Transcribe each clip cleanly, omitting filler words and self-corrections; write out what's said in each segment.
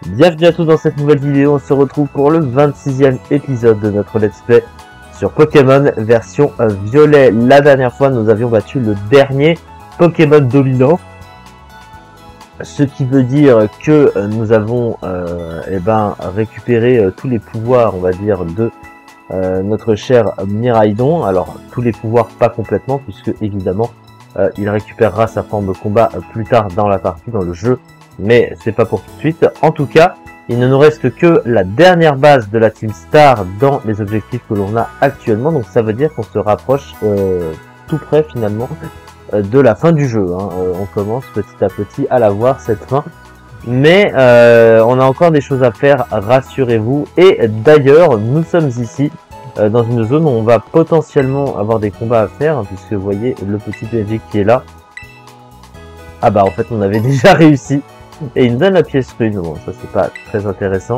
Bienvenue à tous dans cette nouvelle vidéo, on se retrouve pour le 26e épisode de notre let's play sur Pokémon version violet. La dernière fois nous avions battu le dernier Pokémon dominant, ce qui veut dire que nous avons récupéré tous les pouvoirs, on va dire, de notre cher Miraidon. Alors tous les pouvoirs pas complètement, puisque évidemment il récupérera sa forme de combat plus tard dans la partie, dans le jeu, mais c'est pas pour tout de suite. En tout cas, il ne nous reste que la dernière base de la Team Star dans les objectifs que l'on a actuellement, donc ça veut dire qu'on se rapproche tout près finalement de la fin du jeu, hein. On commence petit à petit à la voir cette fin, mais on a encore des choses à faire, rassurez-vous. Et d'ailleurs nous sommes ici dans une zone où on va potentiellement avoir des combats à faire, hein, puisque vous voyez le petit PNJ qui est là. Ah bah en fait on avait déjà réussi, et il nous donne la pièce rune. Bon, ça c'est pas très intéressant.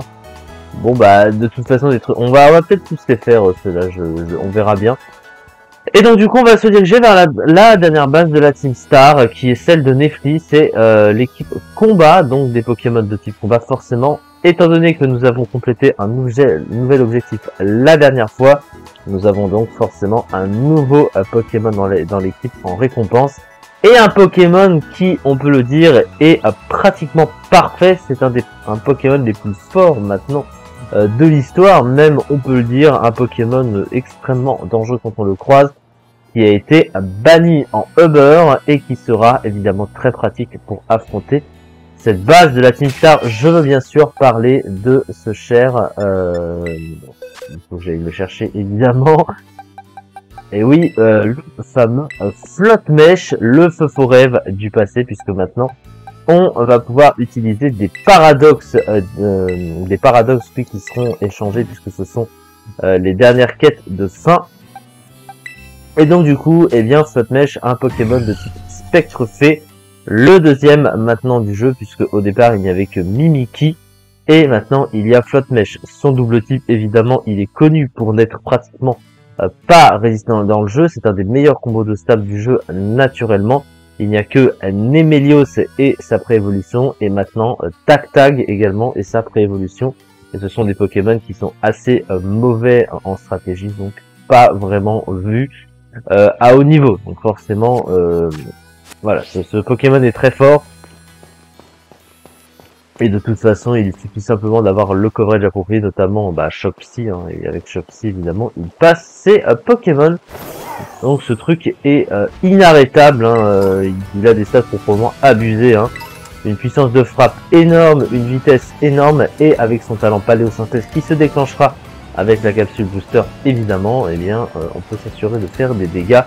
Bon bah de toute façon des trucs, on va peut-être tous les faire ceux-là, on verra bien. Et donc du coup on va se diriger vers la dernière base de la Team Star, qui est celle de Nefli. C'est l'équipe combat, donc des Pokémon de type combat forcément. Étant donné que nous avons complété un nouvel objectif la dernière fois, nous avons donc forcément un nouveau Pokémon dans l'équipe en récompense. Et un Pokémon qui, on peut le dire, est pratiquement parfait. C'est un Pokémon des plus forts maintenant de l'histoire. Même, on peut le dire, un Pokémon extrêmement dangereux quand on le croise, qui a été banni en Uber et qui sera évidemment très pratique pour affronter cette base de la Team Star. Je veux bien sûr parler de ce cher... il faut que j'aille le chercher évidemment. Et oui, le fameux Flotte-Mèche, le feu rêve du passé, puisque maintenant on va pouvoir utiliser des paradoxes puis qui seront échangés, puisque ce sont les dernières quêtes de fin. Et donc du coup, eh bien Flotte-Mèche, un Pokémon de type Spectre Fée, le deuxième maintenant du jeu, puisque au départ il n'y avait que Mimikyu, et maintenant il y a Flotte-Mèche. Son double type, évidemment, il est connu pour n'être pratiquement pas résistant dans le jeu. C'est un des meilleurs combos de stab du jeu naturellement. Il n'y a que Nemelios et sa préévolution, et maintenant Tag également et sa préévolution. Et ce sont des Pokémon qui sont assez mauvais en stratégie, donc pas vraiment vus à haut niveau. Donc forcément, voilà, ce Pokémon est très fort. Et de toute façon, il suffit simplement d'avoir le coverage approprié, notamment Choc Psy, hein, et avec Choc Psy évidemment, il passe ses Pokémon. Donc ce truc est inarrêtable, hein, il a des stats proprement abusés, hein. Une puissance de frappe énorme, une vitesse énorme, et avec son talent paléosynthèse qui se déclenchera avec la capsule booster évidemment, eh bien on peut s'assurer de faire des dégâts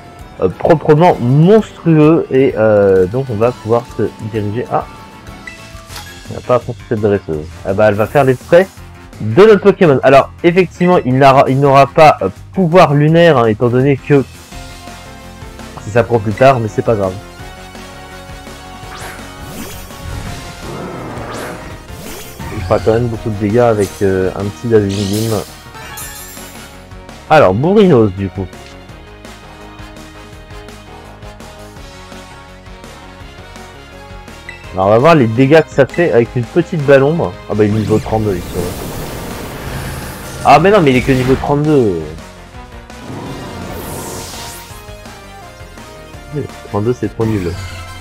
proprement monstrueux. Et donc on va pouvoir se diriger à... Elle n'a pas affronté cette dresseuse. Ah bah elle va faire les traits de notre Pokémon. Alors effectivement il n'aura pas pouvoir lunaire, hein, étant donné que c'est ça pour plus tard, mais c'est pas grave. Il fera quand même beaucoup de dégâts avec un petit Dazindim. Alors Bourrinos du coup. Alors on va voir les dégâts que ça fait avec une petite balombe. Ah bah il est niveau 32 ici. Ah mais non, mais il est que niveau 32. 32 c'est trop nul.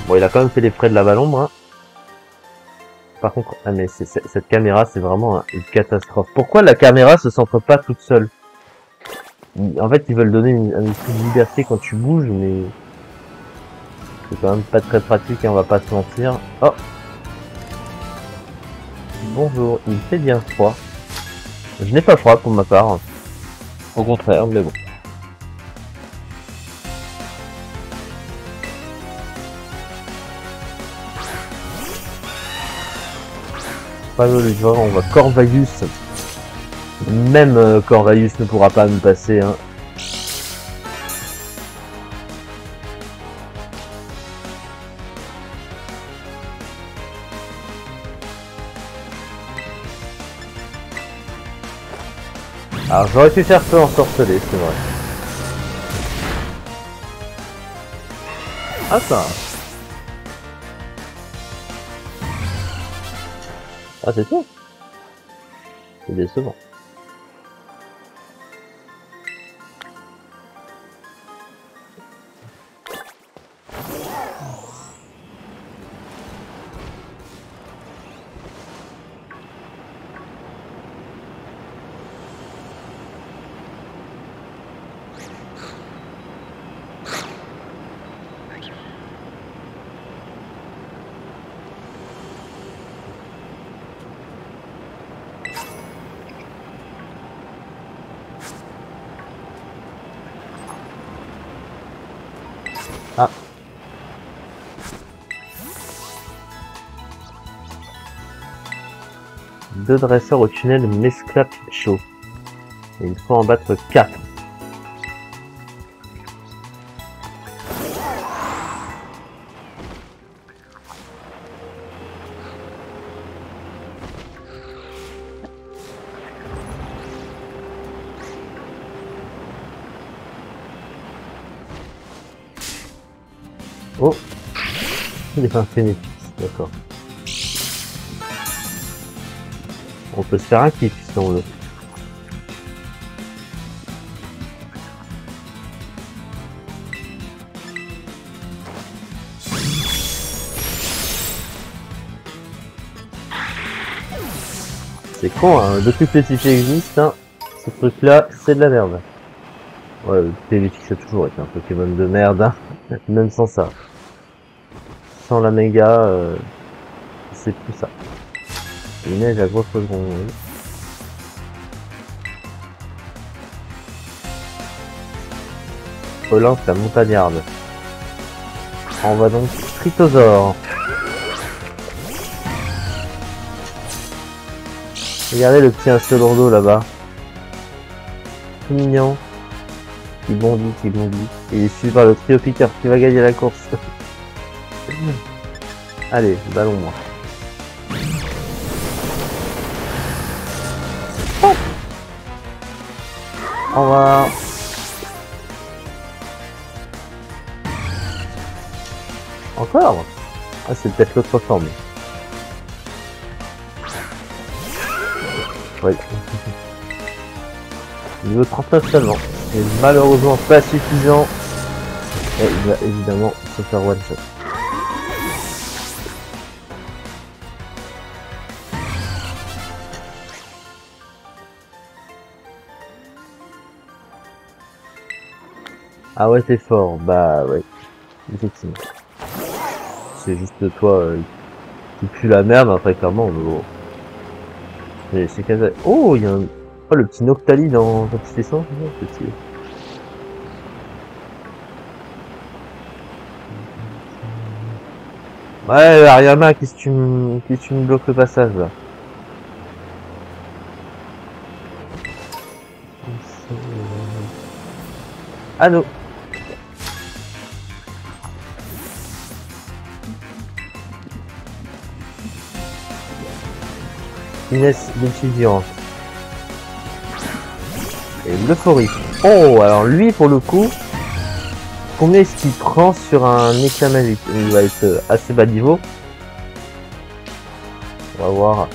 Bon, il a quand même fait les frais de la balombe, hein. Par contre, ah mais cette caméra c'est vraiment une catastrophe. Pourquoi la caméra se centre pas toute seule? En fait ils veulent donner une petite liberté quand tu bouges, mais... c'est quand même pas très pratique, hein, on va pas se mentir. Oh! Bonjour, il fait bien froid. Je n'ai pas froid pour ma part. Au contraire, mais bon. Pas de lui, on va Corvalius. Même Corvalius ne pourra pas nous passer, hein. Alors j'aurais pu faire feu ensorcelé, c'est vrai. Ah ça. Ah c'est tout. C'est décevant. Ah. Deux dresseurs au tunnel Mesclap chaud. Et il faut en battre 4. Oh, il est un phénix, d'accord. On peut se faire un kiff si on veut. C'est con, hein, depuis que le Tifi existe, hein, ce truc-là, c'est de la merde. Ouais, le Pélifix a toujours été un Pokémon de merde, hein, même sans ça. Sans la méga, c'est plus ça. Il neige à grosse seconde, oui. Relance la montagnarde. On va donc Stritosaure. Regardez le petit Insolordo là-bas. Tout mignon. Qui bondit, qui bondit. Et il est suivi par le trio piqueur qui va gagner la course. Allez, ballon moi. Oh, au revoir. Encore? Ah, c'est peut-être l'autre forme. Oui. Niveau 39 seulement. C'est malheureusement pas suffisant. Et il va évidemment se faire one shot. Ah ouais, t'es fort. Bah ouais. Effectivement. C'est juste toi qui pue la merde, après clairement. C'est quasi... Oh, il y a un... Oh, le petit Noctali dans un petit dessin. Petit... Ouais, Ariama, qu'est-ce que tu me bloques le passage là? Ah non. Inès d'étudiante. Et l'euphorie. Oh, alors lui pour le coup, combien est-ce qu'il prend sur un éclat magique? Il va être assez bas niveau. On va voir.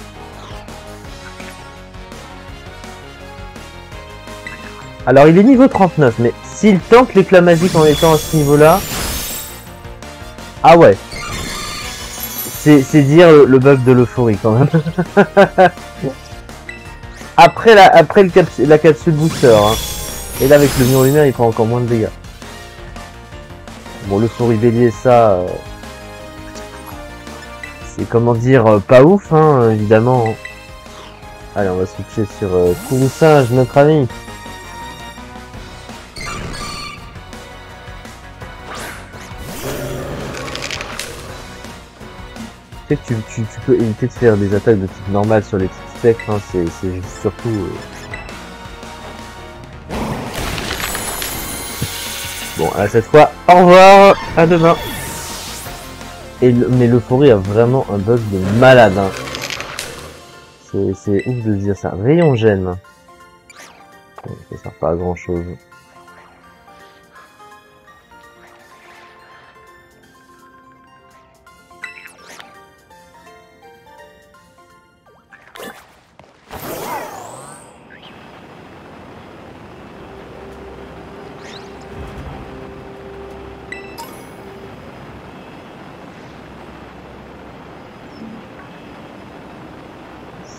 Alors il est niveau 39, mais s'il tente l'éclat magique en étant à ce niveau-là... Ah ouais. C'est dire le bug de l'euphorie quand même. après la capsule booster. Hein. Et là avec le mur lumière il prend encore moins de dégâts. Bon, l'euphorie bélier ça... c'est comment dire pas ouf hein, évidemment. Allez on va switcher sur Kourou-Singe, notre ami. Tu peux éviter de faire des attaques de type normal sur les petites spectres, hein, c'est juste surtout... Bon, à cette fois, au revoir, à demain. Mais l'euphorie a vraiment un bug de malade. Hein. C'est ouf de dire ça. Rayon gemme. Ça sert pas à grand chose.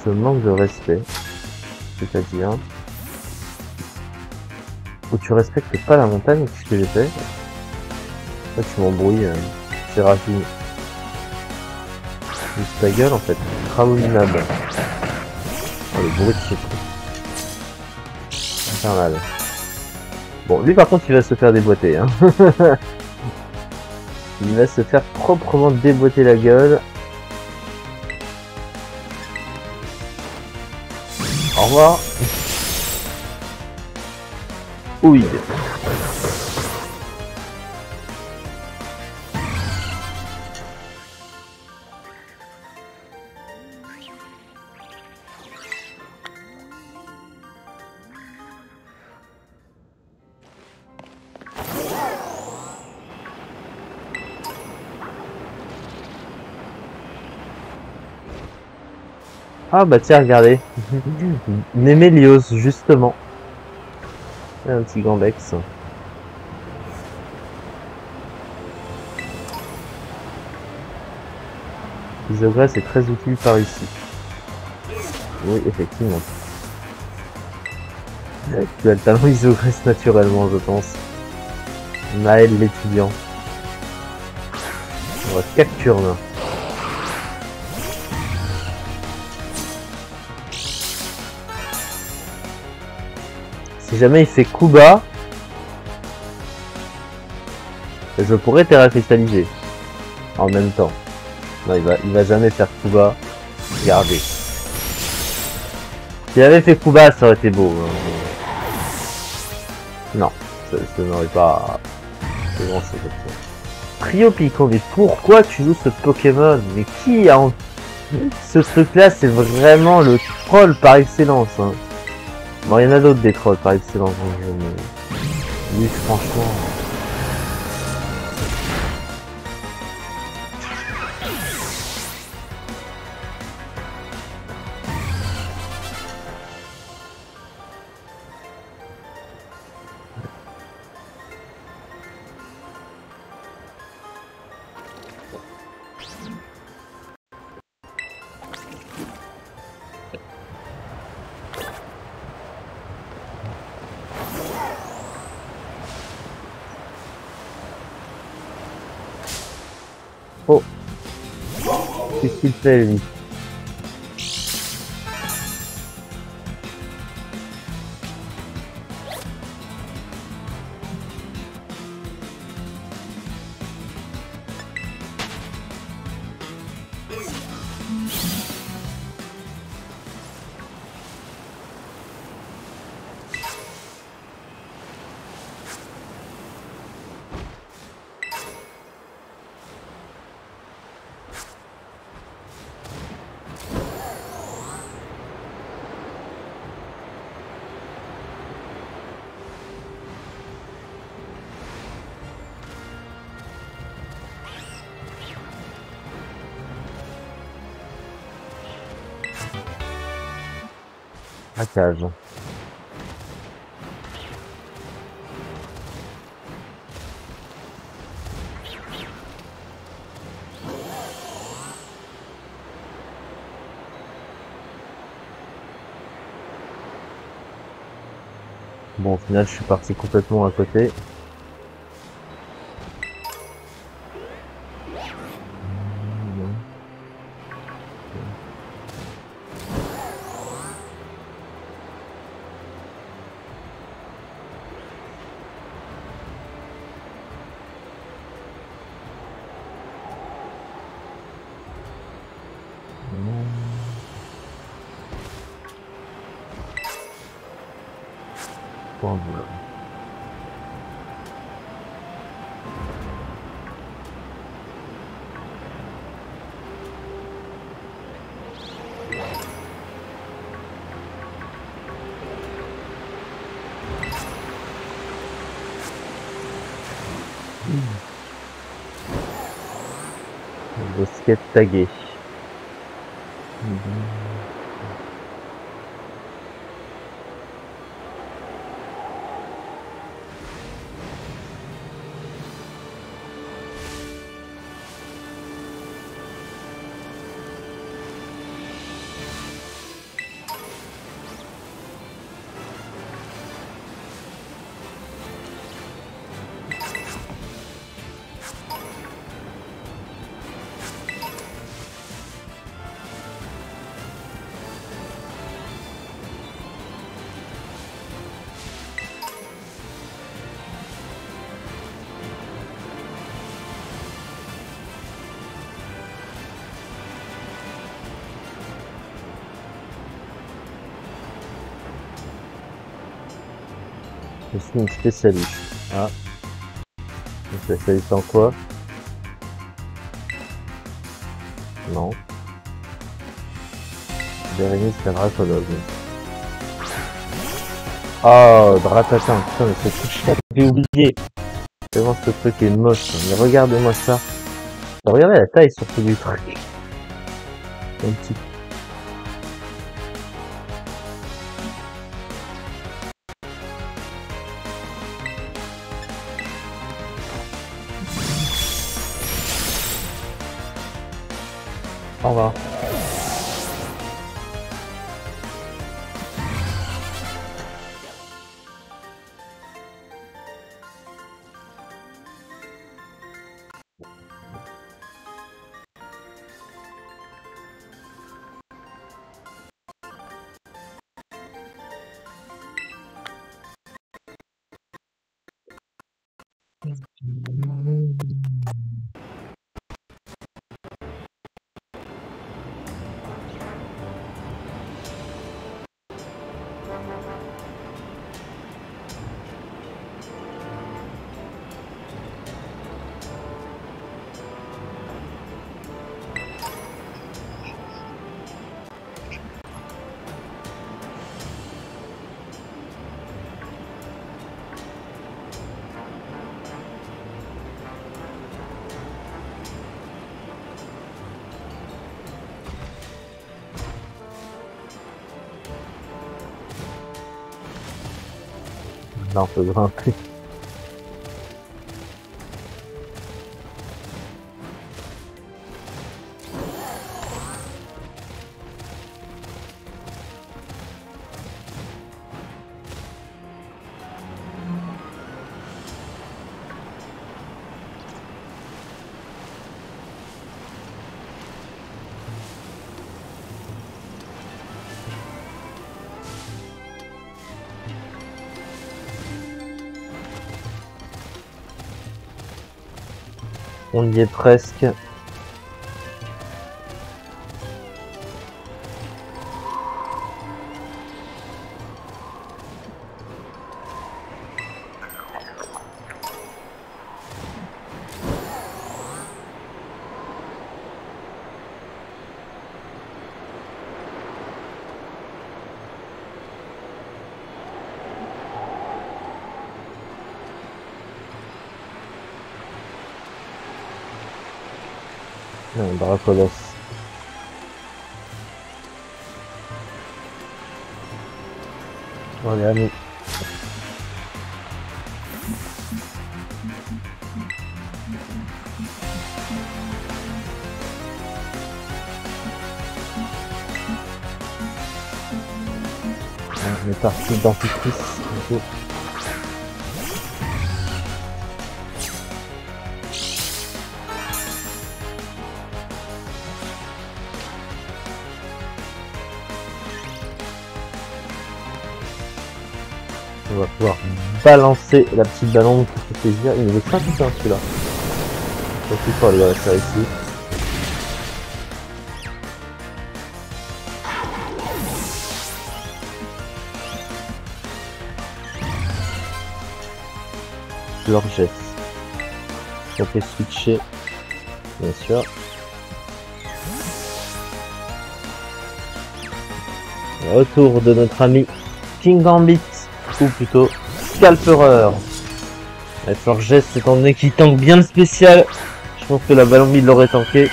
ce manque de respect, c'est-à-dire où tu respectes pas la montagne, qu'est-ce que j'ai fait? Là tu m'embrouilles, c'est rapide. Juste ta gueule en fait, abominable. Oh le bruit de ce truc. Infernal. Bon, lui par contre il va se faire déboîter, hein. Il va se faire proprement déboîter la gueule. Au revoir. Oui. Ah bah tiens, regardez. Némélios, justement. Un petit Gambex. Isogresse est très utile par ici. Oui, effectivement. Tu as le talent Isogresse naturellement, je pense. Naël l'étudiant. On va Cacturne. Si jamais il fait coup bas, je pourrais terra cristalliser en même temps. Non, il va jamais faire coup bas. Regardez. S'il avait fait coup bas, ça aurait été beau. Non, ça n'aurait pas. C'est grand, c'est bon. Trio Pico, mais pourquoi tu joues ce Pokémon? Mais qui a ce truc-là, c'est vraiment le troll par excellence. Hein. Bon, il y en a d'autres des trolls par excellence dans le jeu, mais lui, franchement. Oh, qu'est-ce qu'il fait lui? À cage. Bon, au final, je suis parti complètement à côté. Point bleu. Bosquet tagué. Je suis une spécialiste. Ah. Une spécialiste en quoi? Non. Bérénice, c'est un dracologue. Oh, Dratatan, putain, mais c'est tout que j'avais oublié. Vraiment, ce truc est moche. Mais regardez-moi ça. Regardez la taille surtout du truc. Un petit. Au revoir. Là, on peut grimper. On y est presque. Un Dracolos. Allez, à nous. On est parti dentifrice. On va pouvoir balancer la petite ballon pour se plaisir. Il me fait pas putain celui-là. C'est plus fort les gars, ça ici. Lorgès. On peut switcher, bien sûr. Retour de notre ami King Gambit, ou plutôt Scalpereur. La Lorgès, étant donné qu'il tank bien le spécial, je pense que la Ballonbille l'aurait tanké.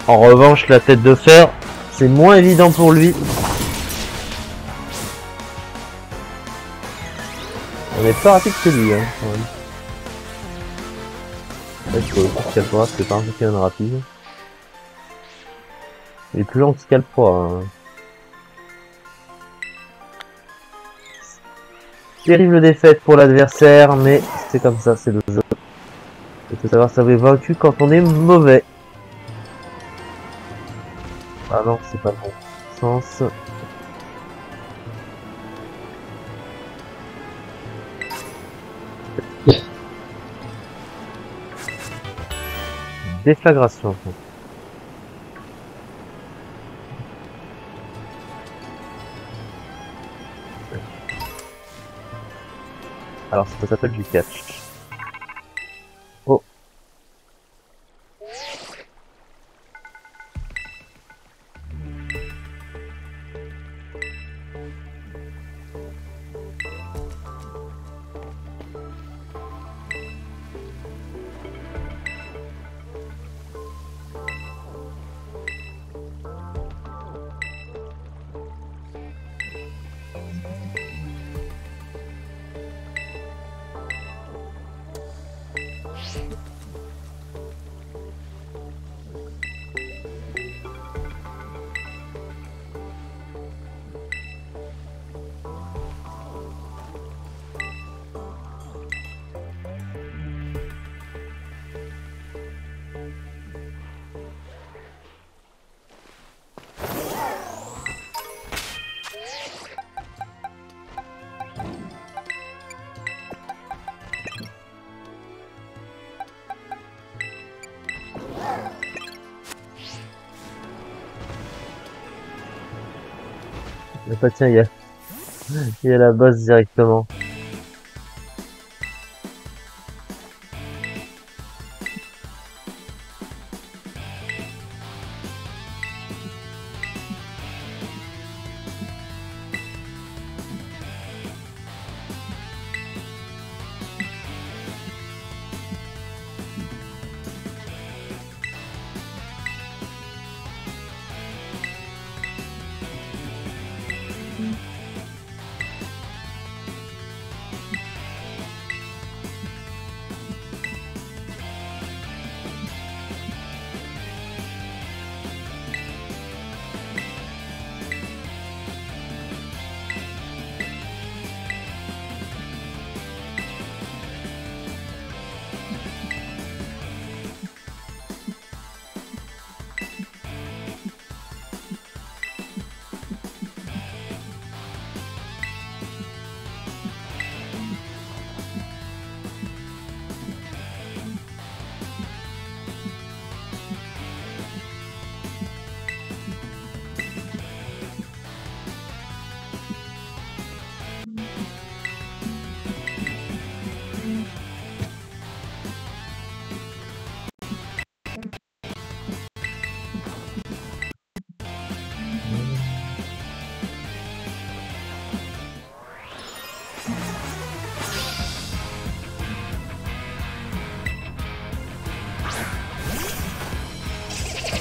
En revanche, la tête de fer, c'est moins évident pour lui. On est pas rapide que lui, hein, quand même. Scalpera, c'est pas un Pokémon rapide. Il est plus lent que Scalpera. Hein. Terrible défaite pour l'adversaire, mais c'est comme ça, c'est le jeu. Il faut savoir s'avoir vaincu quand on est mauvais. Ah non, c'est pas le bon sens. Déflagration. Alors ça s'appelle du catch. Oh. Bah tiens, il y a la boss directement.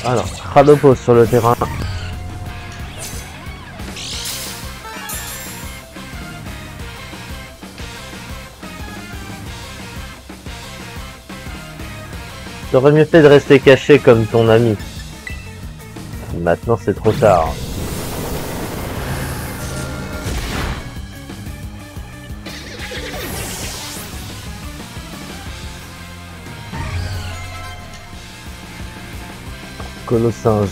Alors, Cradopos sur le terrain. T'aurais mieux fait de rester caché comme ton ami. Maintenant c'est trop tard. Colossinge.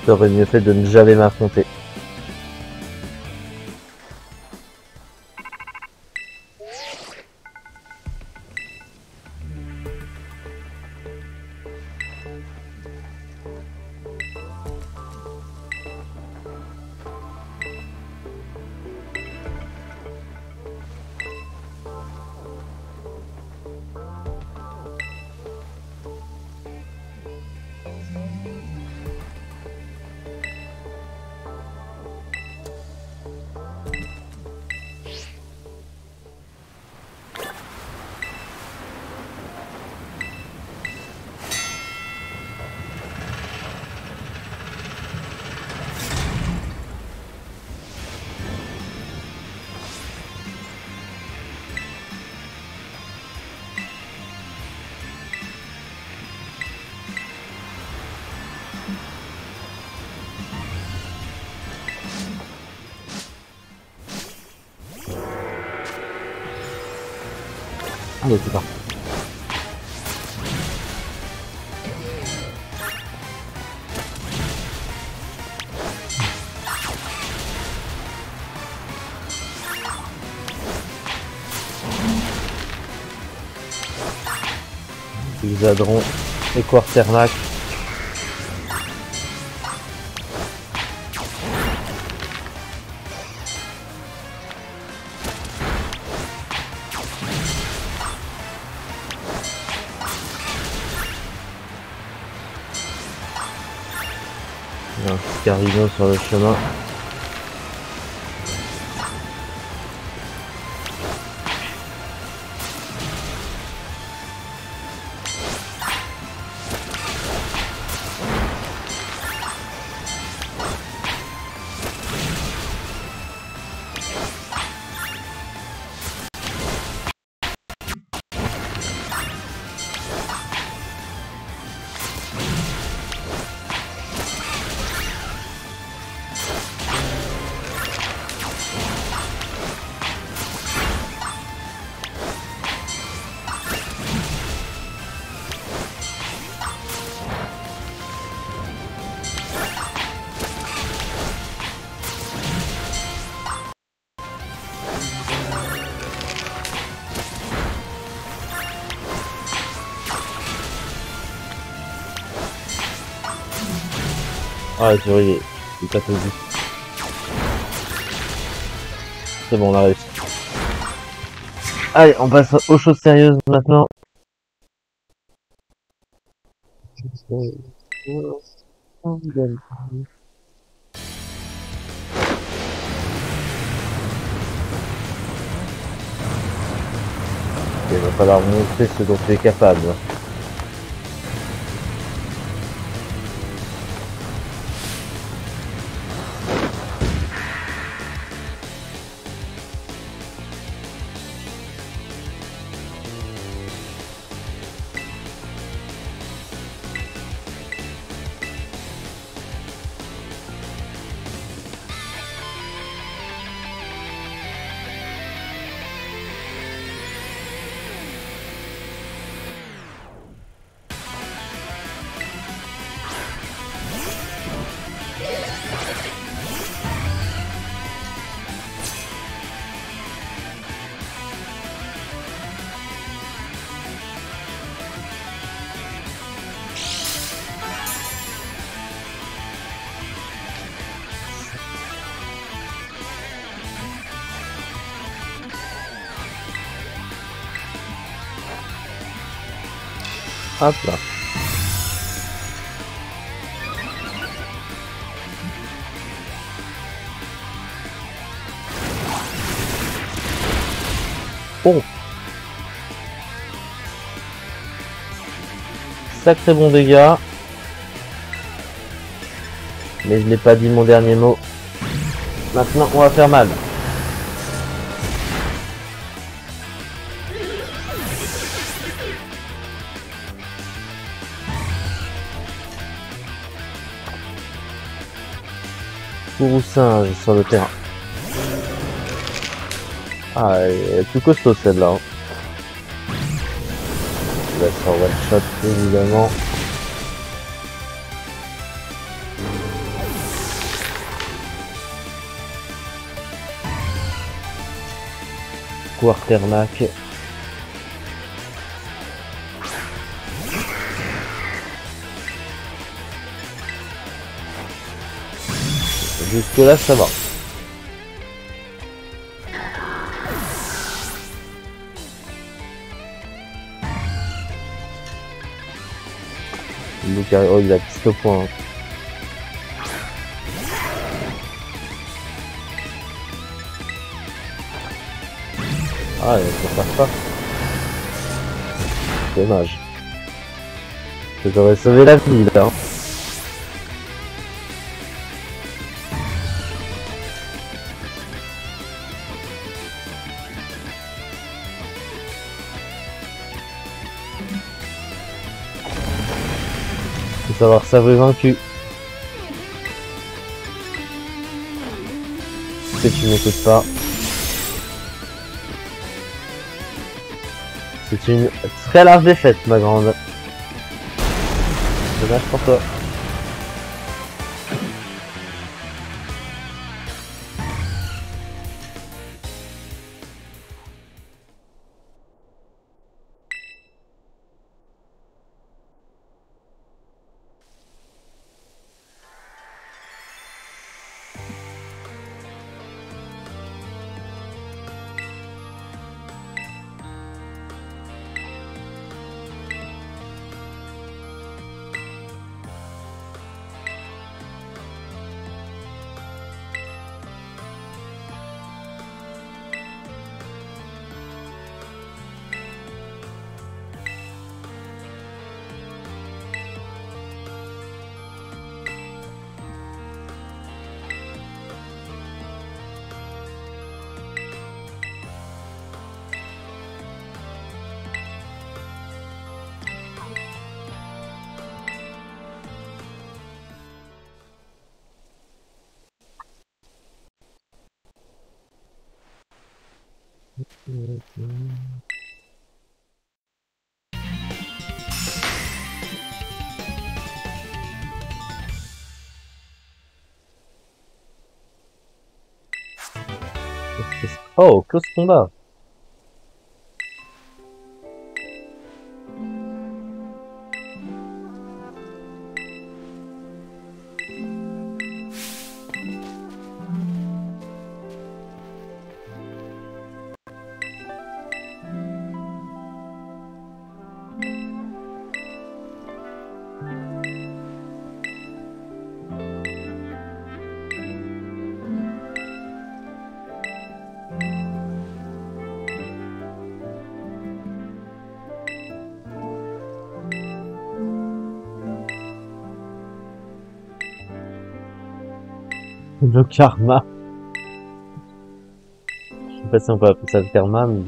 T'aurais mieux fait de ne jamais m'affronter. Mais c'est parti. Xadron et Quaternack. Il y a un petit Carino sur le chemin. Ah, purée, il est pas posé. C'est bon, on a réussi. Allez, on passe aux choses sérieuses maintenant. Il va falloir montrer ce dont tu es capable. Hop là. Bon. Sacré bon dégât. Mais je n'ai pas dit mon dernier mot. Maintenant, on va faire mal. Ou singe sur le terrain. Ah, elle est plus costaud celle-là. Hein. Je laisse en one shot évidemment. Quaternack. Jusque là ça va. Oh, il a piste au point. Ah, ça passe pas. Dommage. Je t'aurais sauvé la vie là. Faut savoir savourer vaincu. Si tu m'écoutes pas. C'est C'est une très large défaite, ma grande. Dommage pour toi. Oh, close combat. Le karma. Je sais pas si on peut appeler ça le karma, mais...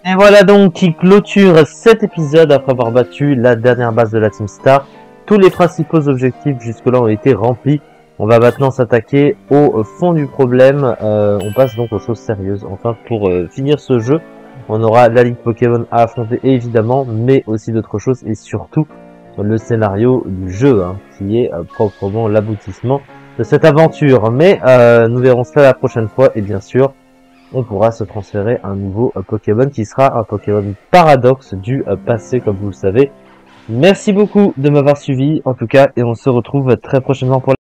Et voilà donc qui clôture cet épisode après avoir battu la dernière base de la Team Star. Tous les principaux objectifs jusque-là ont été remplis. On va maintenant s'attaquer au fond du problème. On passe donc aux choses sérieuses. Enfin, pour finir ce jeu, on aura la Ligue Pokémon à affronter évidemment, mais aussi d'autres choses et surtout le scénario du jeu, hein, qui est proprement l'aboutissement de cette aventure. Mais nous verrons cela la prochaine fois et bien sûr, on pourra se transférer un nouveau Pokémon qui sera un Pokémon Paradoxe du passé, comme vous le savez. Merci beaucoup de m'avoir suivi en tout cas et on se retrouve très prochainement pour